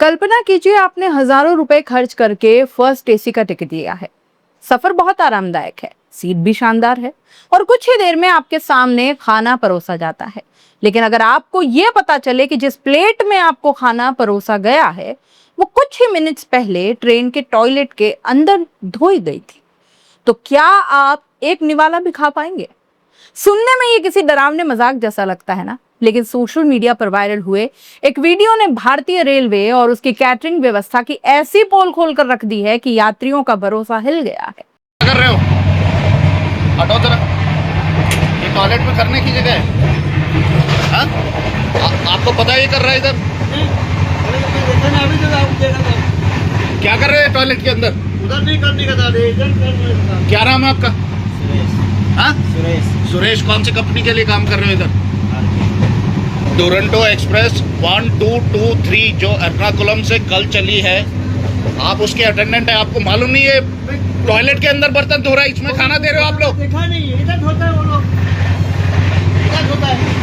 कल्पना कीजिए आपने हजारों रुपए खर्च करके फर्स्ट एसी का टिकट लिया है। सफर बहुत आरामदायक है, सीट भी शानदार है और कुछ ही देर में आपके सामने खाना परोसा जाता है। लेकिन अगर आपको यह पता चले कि जिस प्लेट में आपको खाना परोसा गया है वो कुछ ही मिनट्स पहले ट्रेन के टॉयलेट के अंदर धोई गई थी, तो क्या आप एक निवाला भी खा पाएंगे? सुनने में ये किसी डरावने मजाक जैसा लगता है ना, लेकिन सोशल मीडिया पर वायरल हुए एक वीडियो ने भारतीय रेलवे और उसकी कैटरिंग व्यवस्था की ऐसी पोल खोल कर रख दी है कि यात्रियों का भरोसा हिल गया है। क्या कर रहे हो? हटो जरा, ये टॉयलेट में करने की जगह है। हाँ? आपको पता है ये कर रहा है इधर? क्या कर रहे हैं टॉयलेट के अंदर? उधर नहीं करने का था। क्या नाम है आपका? हाँ? सुरेश। सुरेश, कौन सी कंपनी के लिए काम कर रहे हो इधर? दुरंतो एक्सप्रेस 1223 जो एर्नाकुलम से कल चली है, आप उसके अटेंडेंट है। आपको मालूम नहीं है टॉयलेट के अंदर बर्तन धो रहा है, इसमें खाना दे रहे हो आप लोग? देखा नहीं, इधर धोता है वो लोग, इधर धोता है।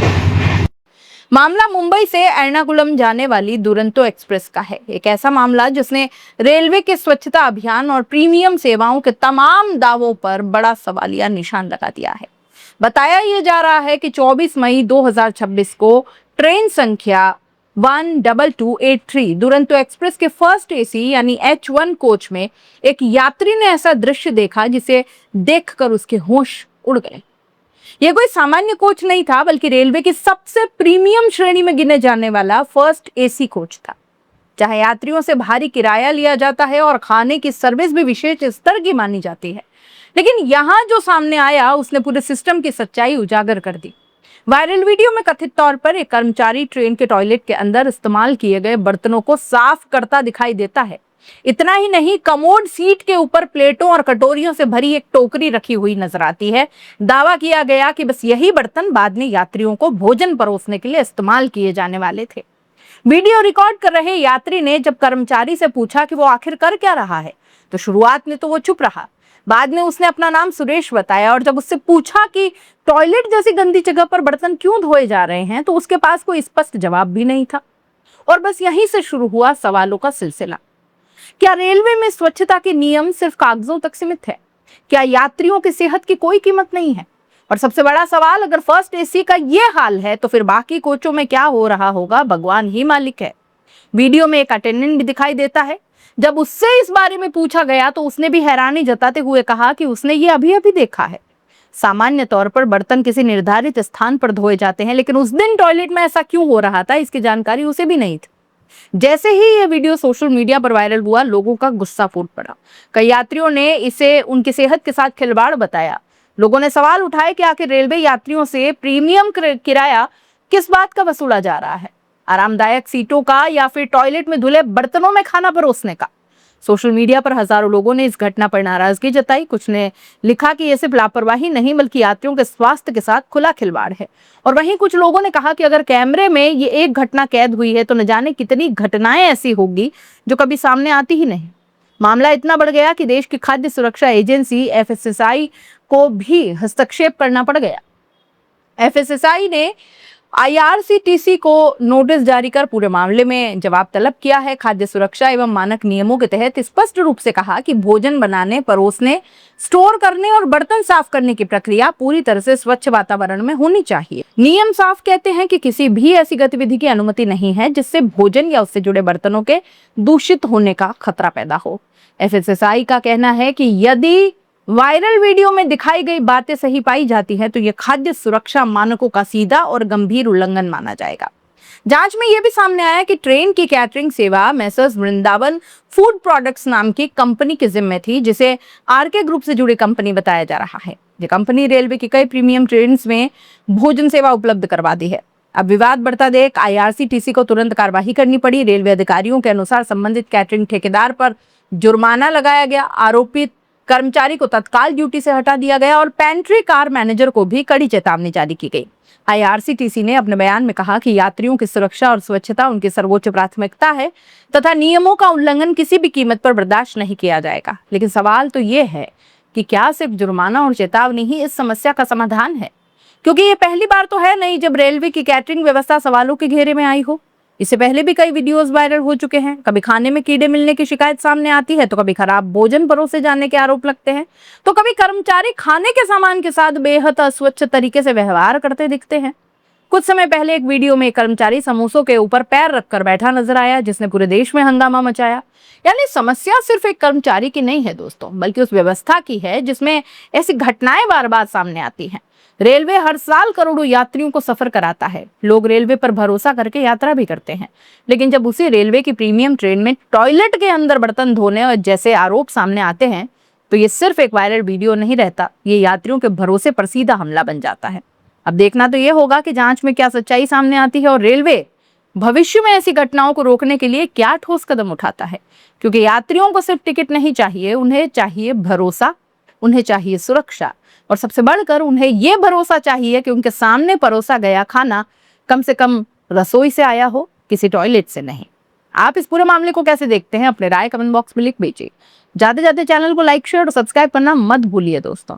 मामला मुंबई से एर्नाकुलम जाने वाली दुरंतो एक्सप्रेस का है। एक ऐसा मामला जिसने रेलवे के स्वच्छता अभियान और प्रीमियम सेवाओं के तमाम दावों पर बड़ा सवालिया निशान लगा दिया है। बताया यह जा रहा है कि 24 मई 2026 को ट्रेन संख्या 12283 दुरंतो एक्सप्रेस के फर्स्ट एसी यानी H1 कोच में एक यात्री ने ऐसा दृश्य देखा जिसे देखकर उसके होश उड़ गए। यह कोई सामान्य कोच नहीं था, बल्कि रेलवे की सबसे प्रीमियम श्रेणी में गिने जाने वाला फर्स्ट एसी कोच था, जहां यात्रियों से भारी किराया लिया जाता है और खाने की सर्विस भी विशेष स्तर की मानी जाती है। लेकिन यहां जो सामने आया उसने पूरे सिस्टम की सच्चाई उजागर कर दी। वायरल वीडियो में कथित तौर पर एक कर्मचारी ट्रेन के टॉयलेट के अंदर इस्तेमाल किए गए बर्तनों को साफ करता दिखाई देता है। इतना ही नहीं, कमोड सीट के ऊपर प्लेटों और कटोरियों से भरी एक टोकरी रखी हुई नजर आती है। दावा किया गया कि बस यही बर्तन बाद में यात्रियों को भोजन परोसने के लिए इस्तेमाल किए जाने वाले थे। वीडियो रिकॉर्ड कर रहे यात्री ने जब कर्मचारी से पूछा कि वो आखिर कर क्या रहा है, तो शुरुआत में तो वो चुप रहा। बाद में उसने अपना नाम सुरेश बताया और जब उससे पूछा कि टॉयलेट जैसी गंदी जगह पर बर्तन क्यों धोए जा रहे हैं, तो उसके पास कोई स्पष्ट जवाब भी नहीं था। और बस यहीं से शुरू हुआ सवालों का सिलसिला। क्या रेलवे में स्वच्छता के नियम सिर्फ कागजों तक सीमित है? क्या यात्रियों की सेहत की कोई कीमत नहीं है? और सबसे बड़ा सवाल, अगर फर्स्ट एसी का ये हाल है तो फिर बाकी कोचों में क्या हो रहा होगा, भगवान ही मालिक है। वीडियो में एक अटेंडेंट भी दिखाई देता है। जब उससे इस बारे में पूछा गया तो उसने भी हैरानी जताते हुए कहा कि उसने ये अभी अभी देखा है। सामान्य तौर पर बर्तन किसी निर्धारित स्थान पर धोए जाते हैं, लेकिन उस दिन टॉयलेट में ऐसा क्यों हो रहा था, इसकी जानकारी उसे भी नहीं थी। जैसे ही यह वीडियो सोशल मीडिया पर वायरल हुआ, लोगों का गुस्सा फूट पड़ा। कई यात्रियों ने इसे उनकी सेहत के साथ खिलवाड़ बताया। लोगों ने सवाल उठाए कि आखिर रेलवे यात्रियों से प्रीमियम किराया किस बात का वसूला जा रहा है, आरामदायक सीटों का या फिर टॉयलेट में धुले बर्तनों में खाना परोसने का। सोशल मीडिया पर हजारों लोगों ने इस घटना पर नाराजगी जताई। कुछ ने लिखा कि यह सिर्फ लापरवाही नहीं बल्कि यात्रियों के स्वास्थ्य के साथ खुला खिलवाड़ है। और वहीं कुछ लोगों ने कहा कि अगर कैमरे में ये एक घटना कैद हुई है तो न जाने कितनी घटनाएं ऐसी होगी जो कभी सामने आती ही नहीं। मामला इतना बढ़ गया कि देश की खाद्य सुरक्षा एजेंसी FSSAI को भी हस्तक्षेप करना पड़ गया। FSSAI ने IRCTC को नोटिस जारी कर पूरे मामले में जवाब तलब किया है। खाद्य सुरक्षा एवं मानक नियमों के तहत स्पष्ट रूप से कहा कि भोजन बनाने, परोसने, स्टोर करने और बर्तन साफ करने की प्रक्रिया पूरी तरह से स्वच्छ वातावरण में होनी चाहिए। नियम साफ कहते हैं कि किसी भी ऐसी गतिविधि की अनुमति नहीं है जिससे भोजन या उससे जुड़े बर्तनों के दूषित होने का खतरा पैदा हो। FSSAI का कहना है कि यदि वायरल वीडियो में दिखाई गई बातें सही पाई जाती हैं तो यह खाद्य सुरक्षा मानकों का सीधा और गंभीर उल्लंघन माना जाएगा। जांच में यह भी सामने आया कि ट्रेन की कैटरिंग सेवा मैसर्स वृंदावन फूड प्रोडक्ट्स नाम की कंपनी के जिम्मे थी, जिसे RK ग्रुप से जुड़ी कंपनी बताया जा रहा है। यह कंपनी रेलवे की कई प्रीमियम ट्रेन में भोजन सेवा उपलब्ध करवा दी है। अब विवाद बढ़ता देख IRCTC को तुरंत कार्रवाई करनी पड़ी। रेलवे अधिकारियों के अनुसार संबंधित कैटरिंग ठेकेदार पर जुर्माना लगाया गया, आरोपित कर्मचारी को तत्काल ड्यूटी से हटा दिया गया और पेंट्री कार मैनेजर को भी कड़ी चेतावनी जारी की गई। IRCTC ने अपने बयान में कहा कि यात्रियों की सुरक्षा और स्वच्छता उनकी सर्वोच्च प्राथमिकता है तथा नियमों का उल्लंघन किसी भी कीमत पर बर्दाश्त नहीं किया जाएगा। लेकिन सवाल तो ये है कि क्या सिर्फ जुर्माना और चेतावनी ही इस समस्या का समाधान है? क्योंकि ये पहली बार तो है नहीं जब रेलवे की कैटरिंग व्यवस्था सवालों के घेरे में आई हो। इससे पहले भी कई वीडियोस वायरल हो चुके हैं। कभी खाने में कीड़े मिलने की शिकायत सामने आती है, तो कभी खराब भोजन परोसे जाने के आरोप लगते हैं, तो कभी कर्मचारी खाने के सामान के साथ बेहद अस्वच्छ तरीके से व्यवहार करते दिखते हैं। कुछ समय पहले एक वीडियो में एक कर्मचारी समोसों के ऊपर पैर रखकर बैठा नजर आया, जिसने पूरे देश में हंगामा मचाया। यानी समस्या सिर्फ एक कर्मचारी की नहीं है दोस्तों, बल्कि उस व्यवस्था की है जिसमें ऐसी घटनाएं बार बार सामने आती हैं। रेलवे हर साल करोड़ों यात्रियों को सफर कराता है। लोग रेलवे पर भरोसा करके यात्रा भी करते हैं, लेकिन जब उसी रेलवे की प्रीमियम ट्रेन में टॉयलेट के अंदर बर्तन धोने और जैसे आरोप सामने आते हैं, तो ये सिर्फ एक वायरल वीडियो नहीं रहता, ये यात्रियों के भरोसे पर सीधा हमला बन जाता है। अब देखना तो ये होगा कि जांच में क्या सच्चाई सामने आती है और रेलवे भविष्य में ऐसी घटनाओं को रोकने के लिए क्या ठोस कदम उठाता है। क्योंकि यात्रियों को सिर्फ टिकट नहीं चाहिए, उन्हें चाहिए भरोसा, उन्हें चाहिए सुरक्षा, और सबसे बढ़कर उन्हें यह भरोसा चाहिए कि उनके सामने परोसा गया खाना कम से कम रसोई से आया हो, किसी टॉयलेट से नहीं। आप इस पूरे मामले को कैसे देखते हैं? अपने राय कमेंट बॉक्स में लिख दीजिए। जाते जाते चैनल को लाइक, शेयर और सब्सक्राइब करना मत भूलिए दोस्तों।